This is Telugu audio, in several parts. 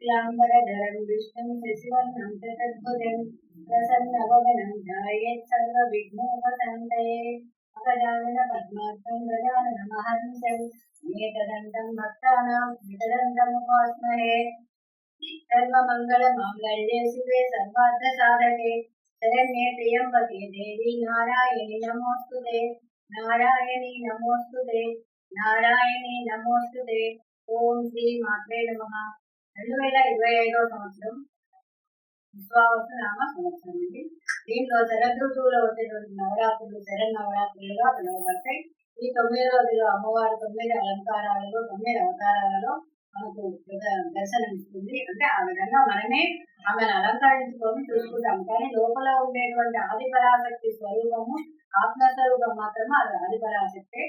श्यामवरधरं विष्णुं शशिवर्णं चतुर्भुजं प्रसन्नवदनं ध्यायेत् सर्वविघ्नोपशान्तये अगजाननपद्मार्कं गजाननमहर्निशम् एकदन्तं भक्तानां एकदन्तमुपास्महे सर्वमङ्गलमाङ्गल्ये शिवे सर्वार्थसाधके शरण्ये त्र्यम्बके देवी नारायणि नमोऽस्तुते नारायणी नमोऽस्तुते नारायणी नमोऽस्तुते ఓం శ్రీ మాత్రే నమః 2025వ సంవత్సరం విశ్వావసు నామ సంవత్సరం అండి. దీంట్లో శరదృతువులో వచ్చేటువంటి నవరాత్రులు శరన్నవరాత్రులుగా పిలువబడతాయి. ఈ 9 రోజులు అమ్మవారు 9 అలంకారాలలో 9 అవతారాలలో మనకు దర్శనమిస్తుంది. అంటే ఆ విధంగా మనమే ఆమెను అలంకరించుకొని చూసుకుంటాం. కానీ లోపల ఉండేటువంటి ఆదిపరాశక్తి స్వరూపము ఆత్మస్వరూపం మాత్రమే అది ఆదిపరాశక్తే.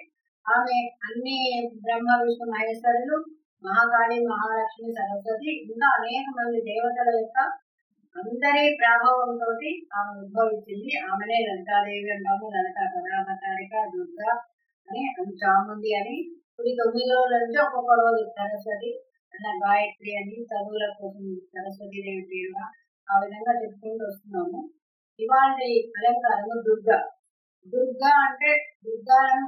ఆమె అన్ని బ్రహ్మ విష్ణు మహేశ్వరులు, మహాకాళి, మహాలక్ష్మి, సరస్వతి ఇంకా అనేక మంది దేవతల యొక్క అందరి ప్రభావంతో ఆమె ఉద్భవించింది. ఆమెనే లలితాదేవి అంటాము. లలిత, కమలాపతారిక, దుర్గా అని, చాముండి అని. ఇప్పుడు 9 రోజుల నుంచి ఒక్కొక్క రోజు సరస్వతి అలా గాయత్రి అని చదువుల కోసం సరస్వతి దేవి పేరుగా ఆ విధంగా చెప్పుకుంటూ వస్తున్నాము. ఇవాళ అలంకారము దుర్గా. దుర్గా అంటే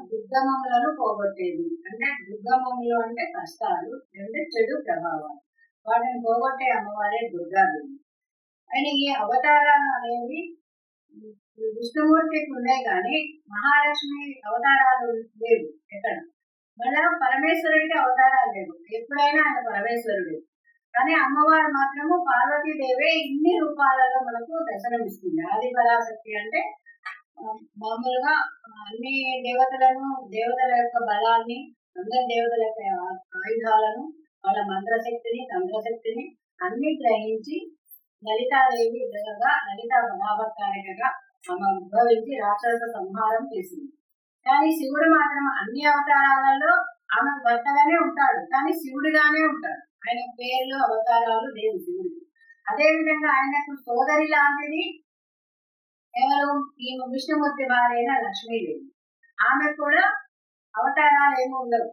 దుర్గమములను పోగొట్టేది. అంటే దుర్గమములు అంటే కష్టాలు అంటే చెడు ప్రభావాలు, వాటిని పోగొట్టే అమ్మవారే దుర్గాదేవి. ఆయన ఈ అవతారాలు అనేవి విష్ణుమూర్తికి ఉన్నాయి కానీ మహాలక్ష్మి అవతారాలు లేవు ఎక్కడ. మళ్ళా పరమేశ్వరుడికి అవతారాలు లేవు. ఎప్పుడైనా ఆయన పరమేశ్వరుడు. కానీ అమ్మవారు మాత్రము పార్వతీదేవే ఇన్ని రూపాలలో మనకు దర్శనమిస్తుంది. ఆది పరాశక్తి అంటే మామూలుగా అన్ని దేవతల యొక్క బలాన్ని, అందరి దేవతల యొక్క ఆయుధాలను, వాళ్ళ మంత్రశక్తిని, తంత్రశక్తిని అన్ని గ్రహించి లలితాదేవి లలిత బలావతారికగా ఆమె ఉద్భవించి రాక్షస సంహారం చేసింది. కానీ శివుడు మాత్రం అన్ని అవతారాలలో ఆమె భర్తగానే ఉంటాడు, కానీ శివుడిగానే ఉంటాడు. ఆయన పేర్లు అవతారాలు లేవు శివుడికి. అదే విధంగా ఆయనకు సోదరి లాంటిది ఎవరు? ఈ విష్ణుమూర్తి భార్య లక్ష్మీదేవి. ఆమె కూడా అవతారాలు ఏమో ఉండవు.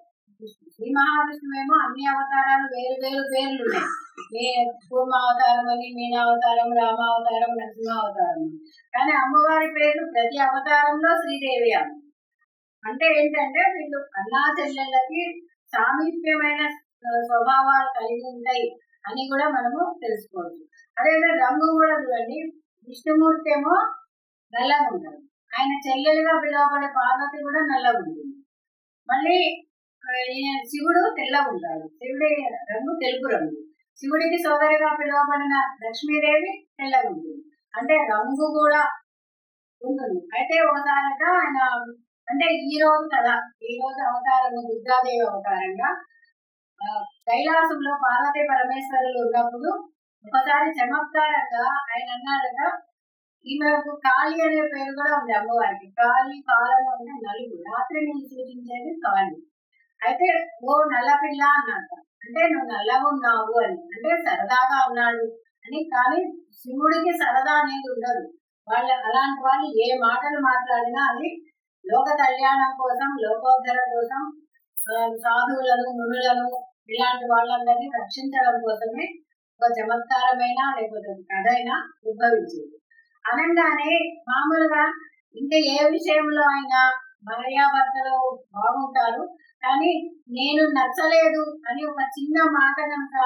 శ్రీ మహావిష్ణువేమో అన్ని అవతారాలు వేరు వేరు పేర్లు ఉన్నాయి. కూర్మావతారం అని, మీనావతారం, రామావతారం, నరసింహావతారం. కానీ అమ్మవారి పేర్లు ప్రతి అవతారంలో శ్రీదేవి. ఆమె అంటే ఏంటంటే వీళ్ళు అన్నా చెల్లెళ్ళకి సామీప్యమైన స్వభావాలు కలిగి ఉంటాయి అని కూడా మనము తెలుసుకోవచ్చు. అదేవిధంగా రంగు కూడా చూడండి. విష్ణుమూర్తి ఏమో నల్లగా ఉంటాడు. ఆయన చెల్లెలుగా పిలువబడే పార్వతి కూడా నల్లగా ఉంటుంది. మళ్ళీ శివుడు తెల్లగా ఉంటాడు. శివుడి రంగు తెలుపు రంగు. శివుడికి సోదరిగా పిలువబడిన లక్ష్మీదేవి తెల్లగా ఉంటుంది. అంటే రంగు కూడా ఉంటుంది. అయితే ఒకసారట ఆయన అంటే ఈ రోజు కదా, ఈ రోజు అవతారము దుర్గాదేవి అవతారంగా కైలాసంలో పార్వతీ పరమేశ్వరులు ఉన్నప్పుడు ఒకసారి చమత్కారంగా ఆయన అన్నాడట, ఈమెకు కాళి అనే పేరు కూడా ఉంది అమ్మవారికి. కాళి, కాలం అంటే నలుగు, రాత్రిని సూచించేది కాళి. అయితే ఓ నల్లపిల్ల అన్నట. అంటే నువ్వు నల్లగా ఉన్నావు అని, అంటే సరదాగా ఉన్నాడు అని. కానీ శివుడికి సరదా అనేది ఉండదు. అలాంటి వాళ్ళు ఏ మాటలు మాట్లాడినా అది లోక కళ్యాణం కోసం, లోకోద్ధర కోసం, సాధువులను, మునులను, ఇలాంటి వాళ్ళందరినీ రక్షించడం కోసమే ఒక చమత్కారమైన లేకపోతే కథ అయినా ఉద్భవించింది. అనగానే మామూలుగా ఇంకా ఏ విషయంలో అయినా భార్యాభర్తలు బాగుంటారు, కానీ నేను నచ్చలేదు అని ఒక చిన్న మాట కనుక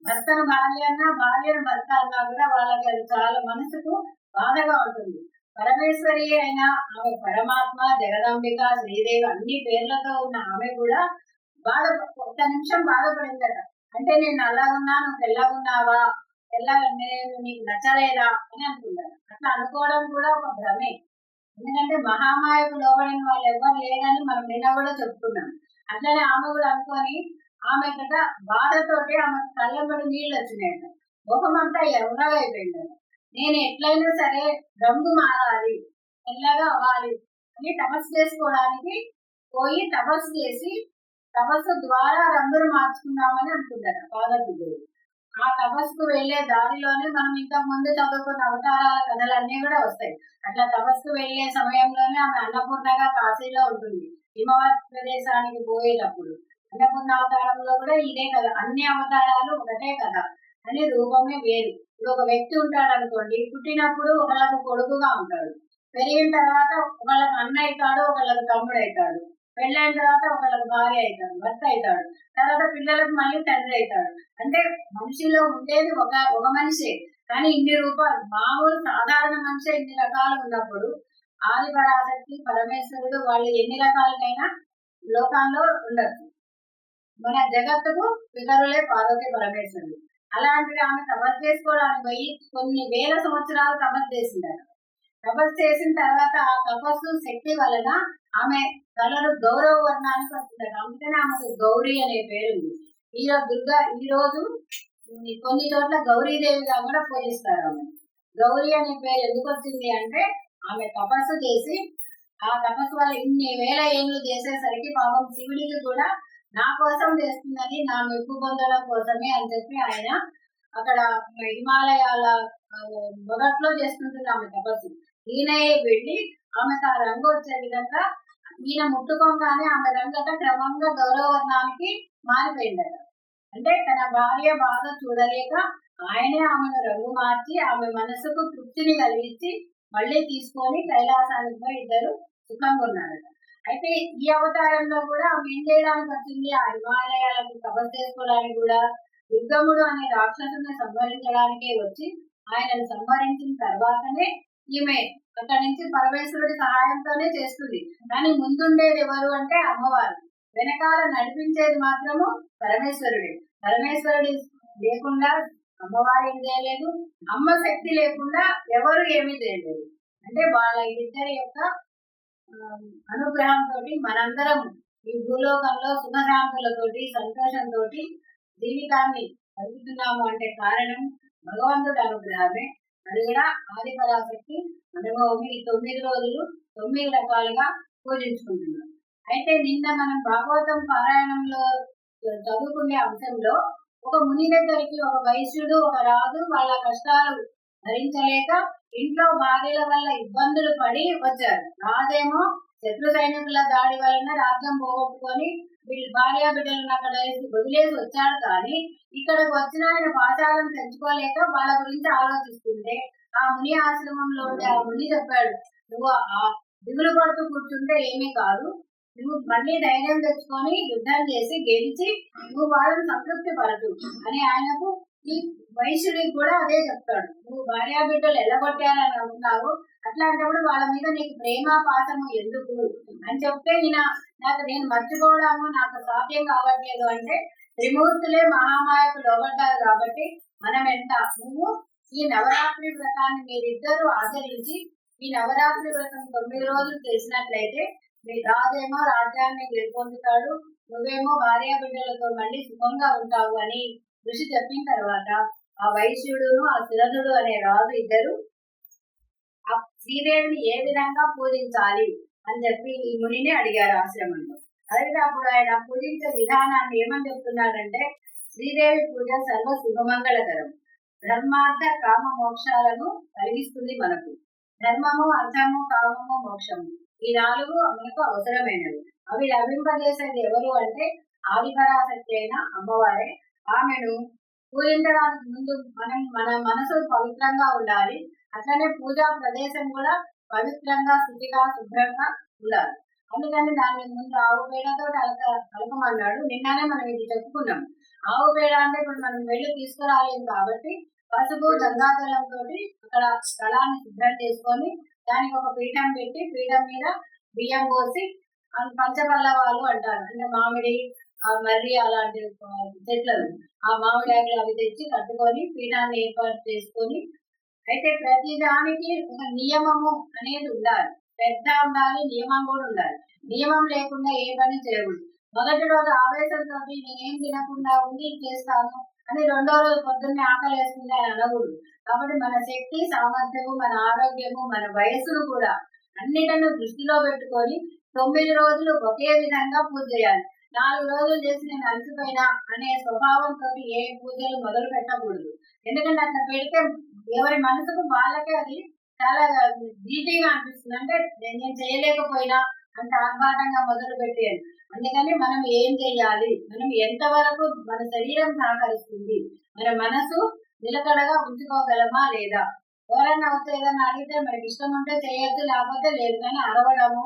భర్తను భార్య అన్నా, భార్యను భర్త అన్నా కూడా వాళ్ళకి అది చాలా మనసుకు బాధగా ఉంటుంది. పరమేశ్వరి అయినా ఆమె పరమాత్మ, జగదాంబిక, శ్రీదేవి అన్ని పేర్లతో ఉన్న ఆమె కూడా ఒక్క నిమిషం బాధపడిందట. అంటే నేను నల్లగున్నా, నువ్వు తెల్లగున్నావా, నేను నీకు నచ్చలేదా అని అనుకున్నాను. అట్లా అనుకోవడం కూడా ఒక భ్రమే. ఎందుకంటే మహామాయకు లోబడిన వాళ్ళు ఎవరు లేదని మనం నిన్న కూడా చెప్పుకున్నాం. అట్లనే ఆమె కూడా అనుకొని ఆమె కదా బాధతోటి ఆమె కళ్ళంబడి నీళ్ళు వచ్చినాయట. ముఖమంతా ఎర్రగా అయిపోయిందట. నేను ఎట్లయినా సరే రంగు మారాలి, తెల్లగా అవ్వాలి అని తపస్సు చేసుకోవడానికి పోయి తపస్సు చేసి తపస్సు ద్వారా రంగులు మార్చుకుందామని అనుకుంటారు పార్వతీదేవి. ఆ తపస్సుకు వెళ్లే దారిలోనే మనం ఇంతకు ముందు చదువుకున్న అవతారాల కథలన్నీ కూడా వస్తాయి. అట్లా తపస్సుకు వెళ్లే సమయంలోనే ఆమె అన్నపూర్ణగా కాశీలో ఉంటుంది. హిమవత్ ప్రదేశానికి పోయేటప్పుడు అన్నపూర్ణ అవతారంలో కూడా ఇదే కదా. అన్ని అవతారాలు ఒకటే కదా. అని రూపమే వేరు. ఇప్పుడు ఒక వ్యక్తి ఉంటాడు అనుకోండి, పుట్టినప్పుడు ఒకళ్ళకు కొడుకుగా ఉంటాడు, పెరిగిన తర్వాత ఒకళ్ళకి అన్న అవుతాడు, ఒకళ్ళకి తమ్ముడు అవుతాడు, పెళ్ళైన తర్వాత ఒకళ్ళకి భార్య అవుతాడు, భర్త అవుతాడు, తర్వాత పిల్లలకు మళ్ళీ తండ్రి అవుతాడు. అంటే మనిషిలో ఉండేది ఒక ఒక మనిషే, కానీ ఇన్ని రూపాలు మామూలు సాధారణ మనిషి ఇన్ని రకాలు ఉన్నప్పుడు ఆది పరాశక్తి పరమేశ్వరుడు వాళ్ళు ఎన్ని రకాలైనా లోకాల్లో ఉండొచ్చు. మన జగత్తుకు పితరులే పార్వతి పరమేశ్వరుడు. అలాంటివి ఆమె తపస్సు చేసుకోవడానికి పోయి కొన్ని వేల సంవత్సరాలు తపస్సు చేసిందట. తపస్సు చేసిన తర్వాత ఆ తపస్సు శక్తి వలన ఆమె కలరు గౌరవ వర్ణానికి వచ్చిందట. అందుకనే ఆమెకు గౌరీ అనే పేరుంది. ఈ రోజు కొన్ని చోట్ల గౌరీదేవిగా కూడా పూజిస్తారు. ఆమె గౌరీ అనే పేరు ఎందుకు వచ్చింది అంటే ఆమె తపస్సు చేసి ఆ తపస్సు వల్ల ఇన్ని వేల ఏళ్ళు చేసేసరికి పాపం శివుడికి కూడా నా కోసం చేస్తున్నది నా మెప్పు పొందడం కోసమే అని చెప్పి ఆయన అక్కడ హిమాలయాల మొదట్లో చేసుకుంటుంది ఆమె తపస్సు. ఈయనయే వెళ్ళి ఆమెకు ఆ రంగు వచ్చే విధంగా ఈయన ముట్టుకోగానే ఆమె రంగట క్రమంగా గౌరవవర్ణానికి మారిపోయిందట. అంటే తన భార్య బాధ చూడలేక ఆయనే ఆమెను రంగు మార్చి ఆమె మనసుకు తృప్తిని కలిగించి మళ్ళీ తీసుకొని కైలాసానికి పోయి ఇద్దరు సుఖంగా ఉన్నారట. అయితే ఈ అవతారంలో కూడా ఆమె ఏం చేయడానికి వచ్చింది? ఆ హిమాలయాలకు తపస్సు చేసుకోవడానికి కూడా దుర్గముడు అనే రాక్షసుని సంహరించడానికే వచ్చి ఆయనను సంహరించిన తర్వాతనే ఈమె అక్కడి నుంచి పరమేశ్వరుడి సహాయంతోనే చేస్తుంది. కానీ ముందుండేది ఎవరు అంటే అమ్మవారు, వెనకాల నడిపించేది మాత్రము పరమేశ్వరుడే. పరమేశ్వరుడి లేకుండా అమ్మవారు ఏం చేయలేదు, అమ్మ శక్తి లేకుండా ఎవరు ఏమీ చేయలేదు. అంటే వాళ్ళ ఇద్దరి యొక్క అనుగ్రహంతో మనందరం ఈ భూలోకంలో సుఖశాంతులతోటి సంతోషంతో జీవితాన్ని జరుగుతున్నాము అంటే కారణం భగవంతుడి అనుగ్రహమే. అది కూడా ఆది పరాశక్తి అనుభవం. ఈ 9 రోజులు 9 రకాలుగా పూజించుకుంటున్నాం. అయితే నిన్న మనం భాగవతం పారాయణంలో చదువుకునే అంశంలో ఒక ముని దగ్గరికి ఒక వైశ్యుడు ఒక రాజు వాళ్ళ కష్టాలు భరించలేక ఇంట్లో భార్యల వల్ల ఇబ్బందులు పడి వచ్చారు. రాజేమో శత్రు సైనికుల దాడి వలన రాజ్యం పోగొట్టుకొని వీళ్ళు భార్య బిడ్డలను అక్కడ వదిలేసి వచ్చాడు. కానీ ఇక్కడికి వచ్చిన ఆయన పాఠాలను తెంచుకోలేక వాళ్ళ గురించి ఆలోచిస్తుంటే ఆ ముని ఆశ్రమంలో ఉంటే ఆ ముని చెప్పాడు, నువ్వు ఆ దిగులు పడుతూ కూర్చుంటే ఏమీ కాదు, నువ్వు మళ్ళీ ధైర్యం తెచ్చుకొని యుద్ధం చేసి గెలిచి నువ్వు వాళ్ళని సంతృప్తి పడదు అని ఆయనకు ఈ వైశ్యుడికి కూడా అదే చెప్తాడు. నువ్వు భార్యా బిడ్డలు ఎల్లగొట్టాలని అనుకున్నావు, అట్లాంటప్పుడు వాళ్ళ మీద నీకు ప్రేమ పాఠము ఎందుకు అని చెప్తే నాకు నేను మర్చిపోవడము నాకు సాధ్యం కావట్లేదు అంటే త్రిమూర్తులే మహామాయకు లోబడ్డారు కాబట్టి మనం ఎంత నువ్వు ఈ నవరాత్రి వ్రతాన్ని మీరిద్దరూ ఆచరించి ఈ నవరాత్రి వ్రతం 9 రోజులు చేసినట్లయితే మీ రాజేమో రాజ్యాన్ని గెలుపొందుతాడు, నువ్వేమో భార్యా బిడ్డలతో మళ్ళీ సుఖంగా ఉంటావు అని ఋషి చెప్పిన తర్వాత ఆ వైశ్యుడును ఆ శిరధుడు అనే రాజు ఇద్దరు ఆ శ్రీదేవిని ఏ విధంగా పూజించాలి అని చెప్పి ఈ మునిని అడిగారు ఆశ్రమంలో. అడిగితే అప్పుడు ఆయన పూజించే విధానాన్ని ఏమని చెప్తున్నాడంటే శ్రీదేవి పూజ సర్వ శుభమంగళకరం, ధర్మార్థ కామ మోక్షాలను కలిగిస్తుంది. మనకు ధర్మము అర్థము కామము మోక్షము ఈ 4 మనకు అవసరమైనవి. అవి లభింపజేసేది ఎవరు అంటే ఆది పరాశక్తి అయిన అమ్మవారే. ఆమెను పూజించడానికి ముందు మన మనసు పవిత్రంగా ఉండాలి. అట్లనే పూజా ప్రదేశం కూడా పవిత్రంగా శుచిగా శుభ్రంగా ఉండాలి. అందుకని దాని ముందు ఆవు పేడతో కలపమన్నాడు. నిన్ననే మనం ఇది చెప్పుకున్నాం. ఆవు పేడ అంటే ఇప్పుడు మనం వెళ్ళి తీసుకురాలేము కాబట్టి పసుపు గంగాజలంతో అక్కడ స్థలాన్ని శుభ్రం చేసుకొని దానికి ఒక పీఠం పెట్టి పీఠం మీద బియ్యం పోసి పంచపల్లవాలు అంటారు, అంటే మామిడి మర్రి అలాంటి చెట్లను ఆ మామిడి ఆకులు అవి తెచ్చి కట్టుకొని పీఠాన్ని ఏర్పాటు చేసుకొని, అయితే ప్రతి దానికి ఒక నియమము అనేది ఉండాలి. పెద్ద ఉండాలి, నియమం కూడా ఉండాలి. నియమం లేకుండా ఏ పని చేయకూడదు. మొదటి రోజు ఆవేశంతో నేనేం తినకుండా ఉండి చేస్తాను అని 2వ రోజు పొద్దున్నే ఆకలి వేస్తుంది అని అనకూడదు. కాబట్టి మన శక్తి సామర్థ్యము, మన ఆరోగ్యము, మన వయస్సును కూడా అన్నిటను దృష్టిలో పెట్టుకొని 9 రోజులు ఒకే విధంగా పూజ చేయాలి. 4 రోజులు చేసి నేను అలసిపోయినా అనే స్వభావంతో ఏ పూజలు మొదలు పెట్టకూడదు. ఎందుకంటే అట్లా పెడితే ఎవరి మనసుకు వాళ్ళకే అది చాలా ఈజీగా అనిపిస్తుంది. అంటే నేను చేయలేకపోయినా అంత ఆర్భాటంగా మొదలు పెట్టేది. అందుకని మనం ఏం చెయ్యాలి, మనం ఎంతవరకు మన శరీరం సహకరిస్తుంది, మన మనసు నిలకడగా ఉంచుకోగలమా లేదా. ఎవరైనా వస్తే ఏదైనా అడిగితే మనకి ఇష్టం ఉంటే చేయొద్దు, లేకపోతే లేదు. కానీ అరవడము,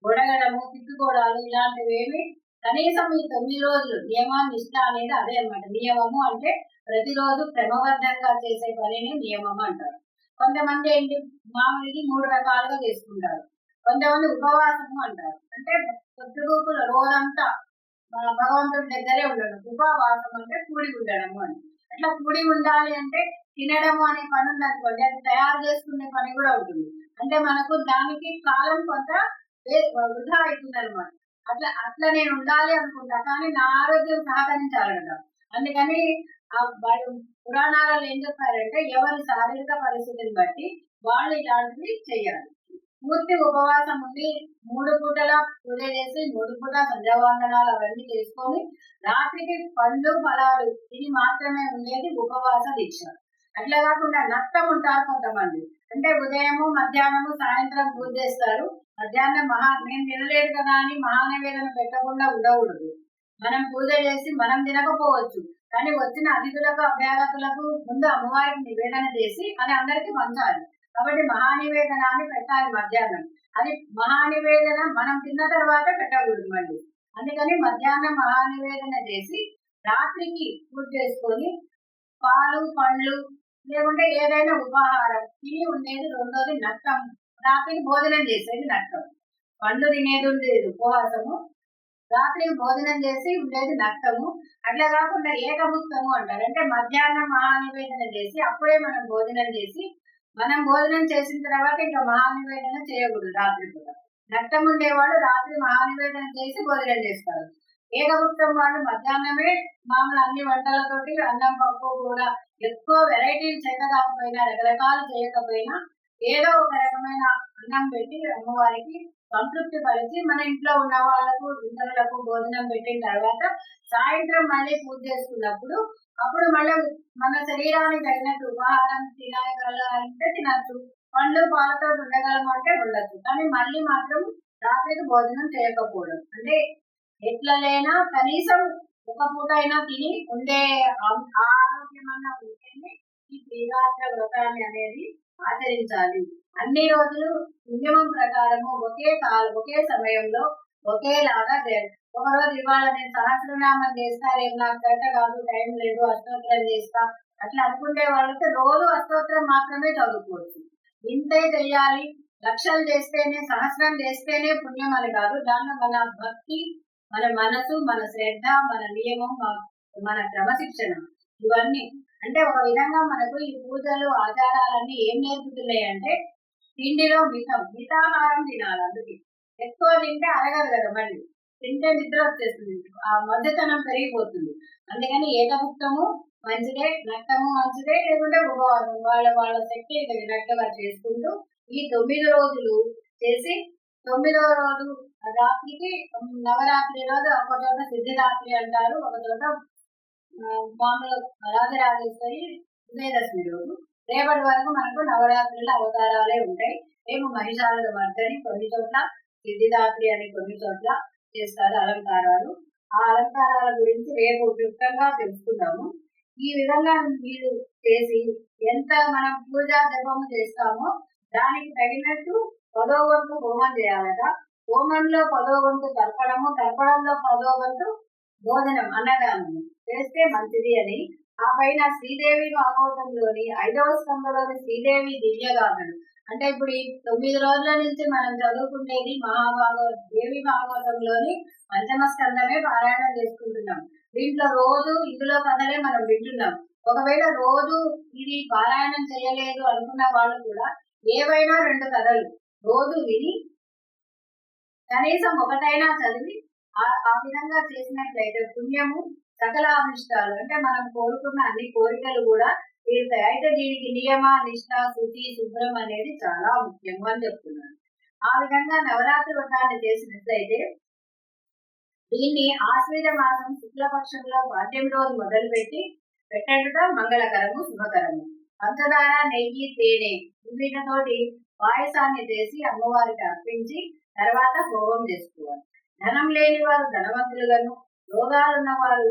గొడగడము, తిట్టుకోవడాలు ఇలాంటివి ఏమి కనీసం ఈ 9 రోజులు నియమం నిష్ట అనేది అదే అన్నమాట. నియమము అంటే ప్రతిరోజు క్రమబద్ధంగా చేసే పనిని నియమం అంటారు. కొంతమంది ఏంటి మామూలుగా 3 రకాలుగా చేసుకుంటారు. కొంతమంది ఉపవాసము అంటారు. అంటే పొద్దుగూకులు రోజంతా భగవంతుడి దగ్గరే ఉండడం. ఉపవాసం అంటే కూడి ఉండడము అని. అట్లా కూడి ఉండాలి అంటే తినడము అనే పని ఉందనుకోండి, అది తయారు చేసుకునే పని కూడా ఉంటుంది. అంటే మనకు దానికి కాలం కొంత వృధా అవుతుంది అనమాట. అట్లా నేను ఉండాలి అనుకుంటా, కానీ నా ఆరోగ్యం సహకరించాలి కదా. అందుకని వాళ్ళు పురాణాలలో ఏం చెప్పారంటే ఎవరి శారీరక పరిస్థితిని బట్టి వాళ్ళు ఇలాంటివి చెయ్యాలి. పూర్తి ఉపవాసం ఉండి 3 పూటల పూజ చేసి 3 పూట సంధ్యావందనాలు అవన్నీ చేసుకొని రాత్రికి పండ్లు ఫలాలు తిని మాత్రమే ఉండేది ఉపవాస దీక్ష. అట్లా కాకుండా నష్టం ఉంటారు కొంతమంది. అంటే ఉదయము మధ్యాహ్నము సాయంత్రం పూజ చేస్తారు. మధ్యాహ్నం నేను తినలేదు కదా అని మహానైవేద్యం పెట్టకుండా ఉండకూడదు. మనం పూజ చేసి మనం తినకపోవచ్చు, కానీ వచ్చిన అతిథులకు అభ్యాగతులకు ముందు అమ్మవారికి నివేదన చేసి అది అందరికీ పంచాలి. కాబట్టి మహానివేదనాన్ని పెట్టాలి మధ్యాహ్నం. అది మహానివేదన మనం తిన్న తర్వాత పెట్టకూడదు మళ్ళీ. అందుకని మధ్యాహ్నం మహానివేదన చేసి రాత్రికి పూజ చేసుకొని పాలు పండ్లు లేకుంటే ఏదైనా ఉపాహారం తిని ఉండేది రెండోది నష్టం. రాత్రికి భోజనం చేసేది నష్టం. పండ్లు తినేది ఉండేది ఉపవాసము, రాత్రికి భోజనం చేసి ఉండేది నష్టము. అట్లా కాకుండా ఏకభుక్తము అంటారు. అంటే మధ్యాహ్నం మహానివేదన చేసి అప్పుడే మనం భోజనం చేసి, మనం భోజనం చేసిన తర్వాత ఇంకా మహానివేదన చేయకూడదు రాత్రి పూట. నష్టం ఉండేవాడు రాత్రి మహానివేదన చేసి భోజనం చేస్తారు. ఏకభుక్తం వాళ్ళు మధ్యాహ్నమే మామూలు అన్ని వంటలతోటి అన్నం పప్పు కూర ఎక్కువ వెరైటీలు చేత కాకపోయినా రకరకాలు చేయకపోయినా ఏదో ఒక రకమైన అన్నం పెట్టి అమ్మవారికి సంతృప్తి పరిచి మన ఇంట్లో ఉన్న వాళ్ళకు ఇతరులకు భోజనం పెట్టిన తర్వాత సాయంత్రం మళ్ళీ పూజ చేసుకున్నప్పుడు అప్పుడు మళ్ళీ మన శరీరానికి తగినట్టు ఉపాహారం తినగలంటే తినచ్చు, పండ్లు పాలతో ఉండగలం అంటే ఉండొచ్చు. కానీ మళ్ళీ మాత్రం రాత్రికి భోజనం చేయకపోవడం. అంటే ఎట్లైనా కనీసం ఒక పూట అయినా తిని ఉండే ఆరోగ్యం అన్నా ఉంటేనే ఈ శ్రీరాత్ర వ్రతాన్ని అనేది ఆచరించాలి. అన్ని రోజులు నియమం ప్రకారము ఒకే సమయంలో ఒకేలాగా చేయాలి. ఒకరోజు ఇవాళ నేను సహస్రనామం చేస్తా, రేపు నాకు గంట కాదు, టైం లేదు, అష్టోత్తరం చేస్తా అట్లా అనుకుంటే వాళ్ళకి రోజు అష్టోత్తరం మాత్రమే చదువుకోవచ్చు. ఇంతే చెయ్యాలి, లక్షలు చేస్తేనే సహస్రం చేస్తేనే పుణ్యం అని కాదు. దాంట్లో మన భక్తి, మన మనసు, మన శ్రద్ధ, మన నియమం, మన క్రమశిక్షణ ఇవన్నీ అంటే ఒక విధంగా మనకు ఈ పూజలు ఆచారాలన్నీ ఏం నేర్పుతున్నాయి అంటే తిండిలో మితాహారం తినాలి. అందుకే ఎక్కువ తింటే అరగదు కదా, మళ్ళీ తింటే నిద్ర వచ్చేస్తుంది, ఆ మధ్యతనం పెరిగిపోతుంది. అందుకని ఏకభుక్తము మంచిదే, నష్టము మంచిదే, లేకుంటే ఉపవాసం వాళ్ళ శక్తి తగినట్టుగా చేసుకుంటూ ఈ 9 రోజులు చేసి 9వ రోజు రాత్రికి నవరాత్రి రోజు ఒక చోట సిద్ధిరాత్రి అంటారు, ఒక చోట మామూలు రాజరాజేశ్వరి విజయదశమి రోజు. రేపటి వరకు మనకు నవరాత్రుల అవతారాలే ఉంటాయి. రేపు మహిషాసుర మర్దని కొన్ని చోట్ల, సిద్ధిదాత్రి అని కొన్ని చోట్ల చేస్తారు అలంకారాలు. ఆ అలంకారాల గురించి రేపు క్లుప్తంగా తెలుసుకుందాము. ఈ విధంగా మీరు చేసి ఎంత మనం పూజ జపము చేస్తామో దానికి తగినట్టు 10వ వంతు హోమం చేయాలట. హోమంలో 10వ వంతు తర్పణము, తర్పణంలో 10వ వంతు భోజనం అన్నదానము చేస్తే మంచిది అని. ఆ పైన శ్రీదేవి భాగవతంలోని 5వ స్కంధంలోని శ్రీదేవి దివ్యగాథలు అంటే ఇప్పుడు ఈ 9 రోజుల నుంచి మనం చదువుకునేది దేవి భాగవతంలోని 5వ స్కంధమే పారాయణం చేసుకుంటున్నాం. దీంట్లో రోజు ఇందులో కథలే మనం వింటున్నాం. ఒకవేళ రోజు ఇది పారాయణం చేయలేదు అనుకున్న వాళ్ళు కూడా ఏవైనా 2 కథలు రోజు విని కనీసం ఒకటైనా చదివి ఆ విధంగా చేసినట్లయితే పుణ్యము, సకల అభిష్టాలు అంటే మనం కోరుకున్న అన్ని కోరికలు కూడా తీరుతాయి. అయితే దీనికి నియమ, నిష్ఠ, శుచి, శుభ్రం అనేది చాలా ముఖ్యము అని చెప్తున్నాను. ఆ విధంగా నవరాత్రి వ్రతాన్ని చేసినట్లయితే దీన్ని ఆశ్వీజ మాసం శుక్లపక్షంలో 8వ రోజు మొదలుపెట్టి పెట్టేట మంగళకరము, శుభకరము. పంచదార, నెయ్యి, తేనె వీటితోటి పాయసాన్ని చేసి అమ్మవారికి అర్పించి తర్వాత హోమం చేసుకోవాలి. ధనం లేని వారు ధనవంతులుగాను, రోగాలున్న వారు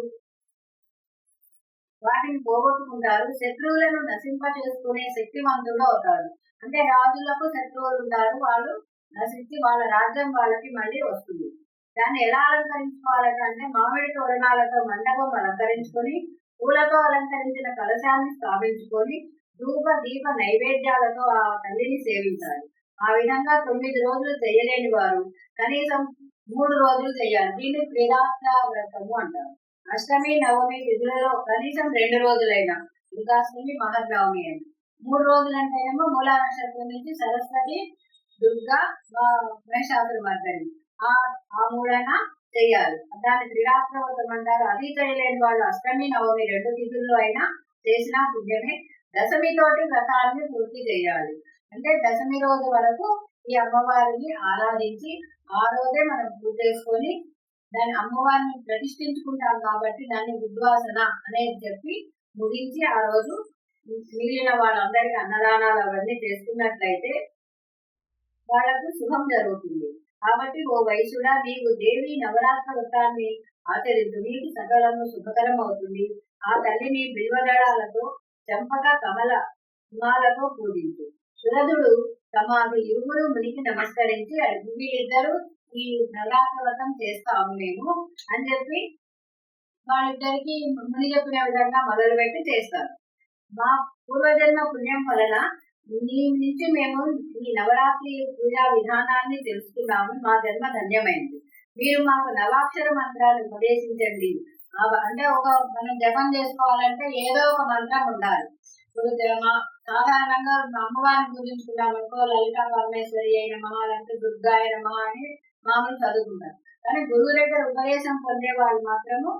వాటిని పోగొట్టుకుంటారు. శత్రువులను నశింప చేసుకునే శక్తివంతుడు అవుతాడు. అంటే రాజులకు శత్రువులు ఉంటారు, వాళ్ళు నశించి వాళ్ళ రాజ్యం వాళ్ళకి మళ్ళీ వస్తుంది. దాన్ని ఎలా అలంకరించుకోవాలంటే మామిడి తోరణాలతో మండపం అలంకరించుకొని, పూలతో అలంకరించిన కలశాన్ని స్థాపించుకొని, ధూప దీప నైవేద్యాలతో ఆ తల్లిని సేవించాలి. ఆ విధంగా 9 రోజులు చేయలేని వారు కనీసం 3 రోజులు చేయాలి. దీన్ని త్రిరాత్ర వ్రతము అంటారు. అష్టమి నవమి తిథులలో కనీసం 2 రోజులైనా, దుర్గాష్టమి మహర్నవమి అని. 3 రోజులంటేనేమో మూలా నక్షత్రం నుంచి సరస్వతి, దుర్గా, మహిషాసుర మర్దని ఆ మూడైనా చేయాలి. దాన్ని త్రిరాత్ర వ్రతం అంటారు. అది చేయలేని వాళ్ళు అష్టమి నవమి 2 తిథుల్లో అయినా చేసినా పుణ్యమే. దశమి తోటి వ్రతాన్ని పూర్తి చేయాలి. అంటే దశమి రోజు వరకు ఈ అమ్మవారిని ఆరాధించి ఆ రోజే మనం పూజ చేసుకొని దాన్ని అమ్మవారిని ప్రతిష్ఠించుకుంటాం కాబట్టి దాన్ని ఉద్వాసన అనేది చెప్పి ముగించి ఆ రోజు మిగిలిన వాళ్ళందరికీ అన్నదానాలు అవన్నీ చేసుకున్నట్లయితే వాళ్లకు శుభం జరుగుతుంది. కాబట్టి ఓ వైశ్యుడా, నీవు దేవి నవరాత్ర వ్రతాన్ని ఆచరించు, నీకు సకలము శుభకరం అవుతుంది. ఆ తల్లిని బిల్వదళాలతో, చంపక కమల హిమాలతో పూజించు. సురధుడు తమాకు ఇరువురు మునికి నమస్కరించి వీళ్ళిద్దరూ ఈ నవరాత్ర వ్రతం చేస్తాము మేము అని చెప్పి వాళ్ళిద్దరికి ముని చెప్పిన విధంగా మొదలుపెట్టి చేస్తారు. మా పూర్వజన్మ పుణ్యం వలన నీ నుంచి మేము ఈ నవరాత్రి పూజా విధానాన్ని తెలుసుకున్నాము. మా జన్మ ధన్యమైంది. మీరు మాకు నవాక్షర మంత్రాలు ఉపదేశించండి. అంటే మనం జపం చేసుకోవాలంటే ఏదో ఒక మంత్రం ఉండాలి. ఇప్పుడు సాధారణంగా అమ్మవారిని పూజించుకున్నాం అనుకో, లలితా పరమేశ్వరి అయిన మహా, లేకపోతే దుర్గా అయిన మహా అని మామూలు చదువుకుంటారు. కానీ గురువు దగ్గర ఉపదేశం పొందే వాళ్ళు మాత్రము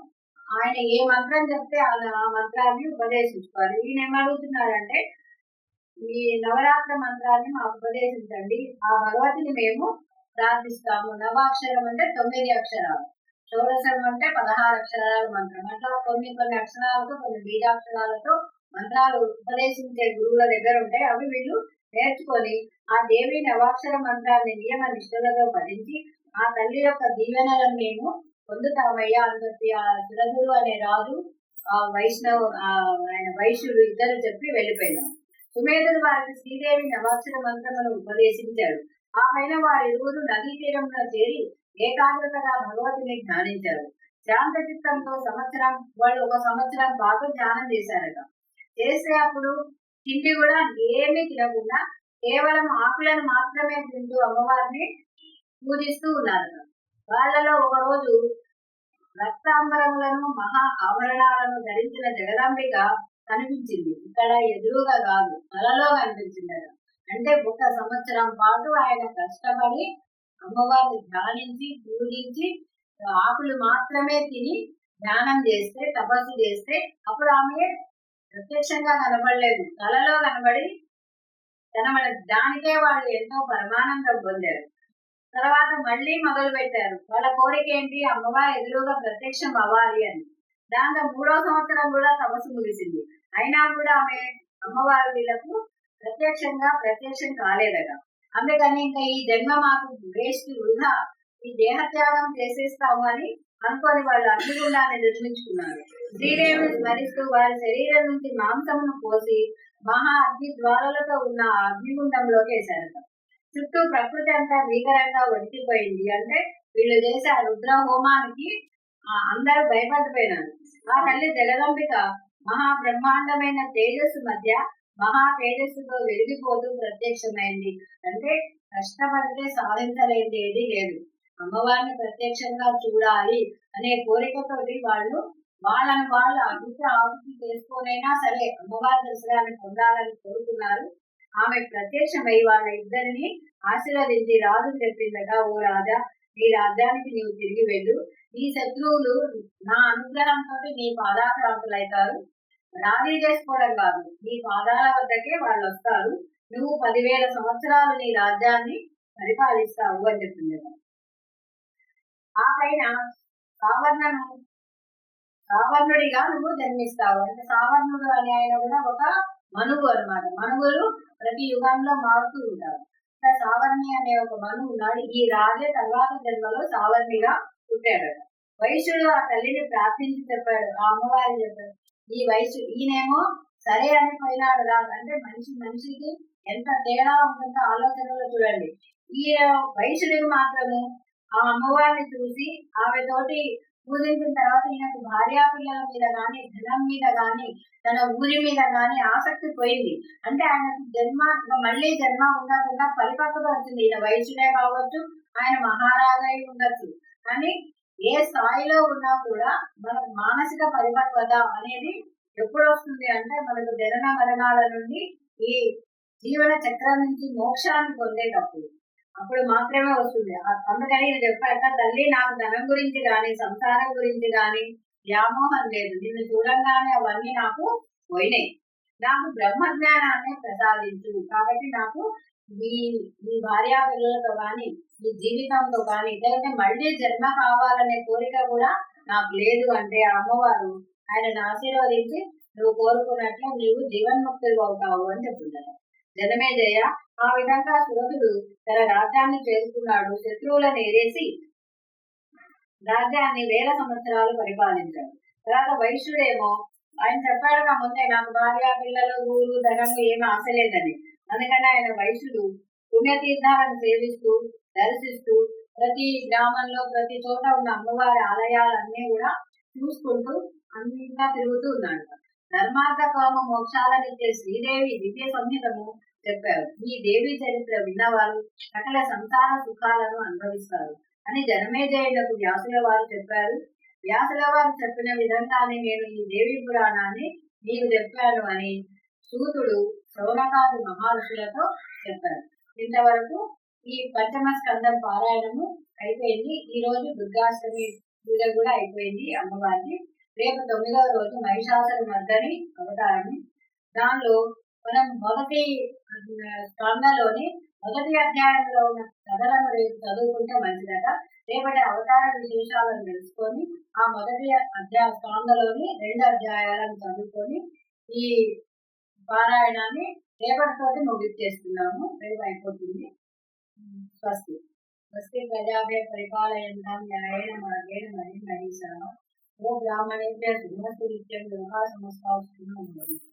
ఆయన ఏ మంత్రం చెప్తే ఆ మంత్రాన్ని ఉపదేశించుకోవాలి. ఈయన ఏమడుగుతున్నారంటే ఈ నవరాత్ర మంత్రాన్ని మాకు ఉపదేశించండి, ఆ భగవతిని మేము ప్రార్థిస్తాము. నవాక్షరం అంటే 9 అక్షరాలు, షోడశం అంటే 16 అక్షరాల మంత్రం. అట్లా కొన్ని అక్షరాలతో, కొన్ని బీజాక్షరాలతో మంత్రాలు ఉపదేశించే గురువుల దగ్గర ఉంటాయి. అవి వీళ్ళు నేర్చుకొని ఆ దేవి నవాక్షర మంత్రాన్ని నియమ నిష్ఠలతో పఠించి ఆ తల్లి యొక్క దీవెనలను మేము పొందుతామయ్యా అని చెప్పి ఆ సురధుడు అనే రాజు, ఆ ఆయన వైశ్యుడు ఇద్దరు చెప్పి వెళ్ళిపోయినారు. సుమేధుడు వారికి శ్రీదేవి నవాక్షర మంత్రమును ఉపదేశించాడు. ఆ పైన వారిరువురు నదీ తీరంలో చేరి ఏకాగ్రతగా భగవతిని ధ్యానించారు. శాంత చిత్తంతో వాళ్ళు 1 సంవత్సరం పాటు ధ్యానం చేశారట. చేస్తే అప్పుడు తిండి కూడా ఏమీ తినకుండా కేవలం ఆకులను మాత్రమే తింటూ అమ్మవారిని పూజిస్తూ ఉన్నారు. వాళ్ళలో ఒకరోజు రక్తాంబరములను, మహా ఆభరణాలను ధరించిన జగదాంబిక కనిపించింది. ఇక్కడ ఎదురుగా కాదు, కలలో కనిపించిందట. అంటే 1 సంవత్సరం పాటు ఆయన కష్టపడి అమ్మవారిని ధ్యానించి పూజించి ఆకులు మాత్రమే తిని ధ్యానం చేస్తే, తపస్సు చేస్తే అప్పుడు ఆమె ప్రత్యక్షంగా కనబడలేదు, కలలో కనబడి దానికే వాళ్ళు ఎంతో పరమానందం పొందారు. తర్వాత మళ్ళీ మొదలు పెట్టారు. వాళ్ళ కోరిక ఏంటి? అమ్మవారి ఎదురుగా ప్రత్యక్షం అవ్వాలి అని. దాంతో 3వ సంవత్సరం కూడా తపస్సు ముగిసింది. అయినా కూడా ఆమె అమ్మవారు వీళ్ళకు ప్రత్యక్షం కాలేదట. అందుకని ఇంకా ఈ జన్మ మాకు వేస్ట్, వృధా, ఈ దేహత్యాగం చేసేస్తాము అని అనుకొని వాళ్ళు అగ్నిగుండాన్ని నిర్మించుకున్నారు. శ్రీదేవిని స్మరిస్తూ వారి శరీరం నుంచి మాంసమును పోసి మహా అగ్ని జ్వాలలతో ఉన్న అగ్నిగుండంలోకి వేశారట. చుట్టూ ప్రకృతి అంతా భీకరంగా వణికిపోయింది. అంటే వీళ్ళు చేసే ఆ రుద్ర హోమానికి అందరూ భయపడిపోయినారు. ఆ తల్లి జగదంబిక మహా బ్రహ్మాండమైన తేజస్సు మధ్య మహా తేజస్సుతో వెలిగిపోతూ ప్రత్యక్షమైంది. అంటే కష్టపడితే సాధించలేనిది ఏది లేదు. అమ్మవారిని ప్రత్యక్షంగా చూడాలి అనే కోరికతోటి వాళ్ళను వాళ్ళు ఆహుతి చేసుకోనైనా సరే అమ్మవారి దర్శనాన్ని పొందాలని కోరుకున్నారు. ఆమె ప్రత్యక్షమై వాళ్ళ ఇద్దరిని ఆశీర్వదించి రాజు చెప్పిందట, ఓ రాజా, నీ రాజ్యానికి నీవు తిరిగి వెళ్ళు. నీ శత్రువులు నా అనుగ్రహంతో నీ పాదాక్రాంతులైతారు. రాజీ చేసుకోవడం కాదు, నీ పాదాల వద్దకే వాళ్ళు వస్తారు. నువ్వు 10,000 సంవత్సరాలు నీ రాజ్యాన్ని పరిపాలిస్తావు అని చెప్పిందట. ఆ పైన సావర్ణుడిగా నువ్వు జన్మిస్తావు. అంటే సావర్ణుడు అనే ఆయన కూడా ఒక మనువు అన్నమాట. మనువులు ప్రతి యుగంలో మారుతూ ఉంటారు. సావర్ణి అనే ఒక మను ఉన్నాడు. ఈ రాజే తర్వాత జన్మలో సావర్ణిగా పుట్టాడట. వైశ్యుడు ఆ తల్లిని ప్రార్థించి చెప్పాడు, ఆ అమ్మవారిని చెప్పాడు, ఈ ఈయనేమో సరే అని పోయినాడు రాదు. అంటే మనిషికి ఎంత తేడా ఉంటుందో ఆలోచనలో చూడండి. ఈ వైశ్యుడికి మాత్రము ఆ అమ్మవారిని చూసి ఆమెతోటి పూజించిన తర్వాత ఈయనకు భార్యా పిల్లల మీద గాని, ధనం మీద గాని, తన ఊరి మీద గాని ఆసక్తి పోయింది. అంటే ఆయనకు జన్మ మళ్ళీ జన్మ ఉండకుండా పరిపక్వత వచ్చింది. ఈయన వైశ్యుడే కావచ్చు, ఆయన మహారాజై ఉండొచ్చు, కానీ ఏ స్థాయిలో ఉన్నా కూడా మనకు మానసిక పరిపక్వత అనేది ఎప్పుడు వస్తుంది అంటే మనకు జనన మరణాల నుండి ఈ జీవన చక్రం నుంచి మోక్షాన్ని పొందేటప్పుడు అప్పుడు మాత్రమే వస్తుంది. అందుకని నేను చెప్పాక తల్లి నాకు ధనం గురించి గాని, సంసారం గురించి గాని వ్యామోహం లేదు. నిన్ను చూడంగానే అవన్నీ నాకు పోయినాయి. నాకు బ్రహ్మజ్ఞానాన్ని ప్రసాదించు. కాబట్టి నాకు ఈ భార్యా పిల్లలతో కానీ, ఈ జీవితంతో కానీ, లేదంటే మళ్ళీ జన్మ కావాలనే కోరిక కూడా నాకు లేదు అంటే ఆ అమ్మవారు ఆయనను ఆశీర్వదించి నువ్వు కోరుకున్నట్లు నీవు జీవన్ముక్తులు అవుతావు అని చెప్తున్నారు. జనమేజయ ఆ విధంగా సురతుడు తన రాజ్యాన్ని చేరుకున్నాడు. శత్రువులను ఎరేసి రాజ్యాన్ని 1000 సంవత్సరాలు పరిపాలించాడు. తర్వాత వైశ్యుడేమో ఆయన చెప్పాడుగా ముందే, నాకు భార్య పిల్లలు ఊరు ధనము ఏమి ఆశ లేదని. అందుకని ఆయన వైశ్యుడు పుణ్యతీర్థాలను సేవిస్తూ దర్శిస్తూ ప్రతి గ్రామంలో ప్రతి చోట ఉన్న అమ్మవారి ఆలయాలన్నీ కూడా చూసుకుంటూ అన్నింటిగా తిరుగుతూ ఉన్నాడు. ధర్మార్థ కామ మోక్షాలనిచ్చే శ్రీదేవి దివ్య సంహితము చెప్పారు. ఈ దేవి చరిత్ర విన్నవారు సకల సంసార సుఖాలను అనుభవిస్తారు అని జనమేజయులకు వ్యాసుల వారు చెప్పారు. వ్యాసుల వారు చెప్పిన విధంగానే నేను ఈ దేవి పురాణాన్ని మీకు చెప్పాను అని సూతుడు శౌనకాది మహర్షులతో చెప్పారు. ఇంతవరకు ఈ పంచమ స్కందం పారాయణము అయిపోయింది. ఈ రోజు దుర్గాష్టమి పూజ కూడా అయిపోయింది అమ్మవారిని. రేపు 9వ రోజు మహిషాసుర మర్దని అవతారము. దానిలో మనం మొదటి స్కందంలోని మొదటి అధ్యాయంలో ఉన్న కథలను రేపు చదువుకుంటే మంచిదట. రేపటి అవతార విశేషాలను తెలుసుకొని ఆ మొదటి స్కందంలోని 2 అధ్యాయాలను చదువుకొని ఈ పారాయణాన్ని రేపటితోటి ముగించేస్తున్నాము. రేపు అయిపోతుంది. స్వస్తి స్వస్తి ప్రజాభ్య పరిపాలయంతాం న్యాయేన మార్గేణ మహిళ ఓ బ్రాహ్మణేభ్య శుభమస్తు నిత్యం లోకా సమస్తాః సుఖినో భవంతు.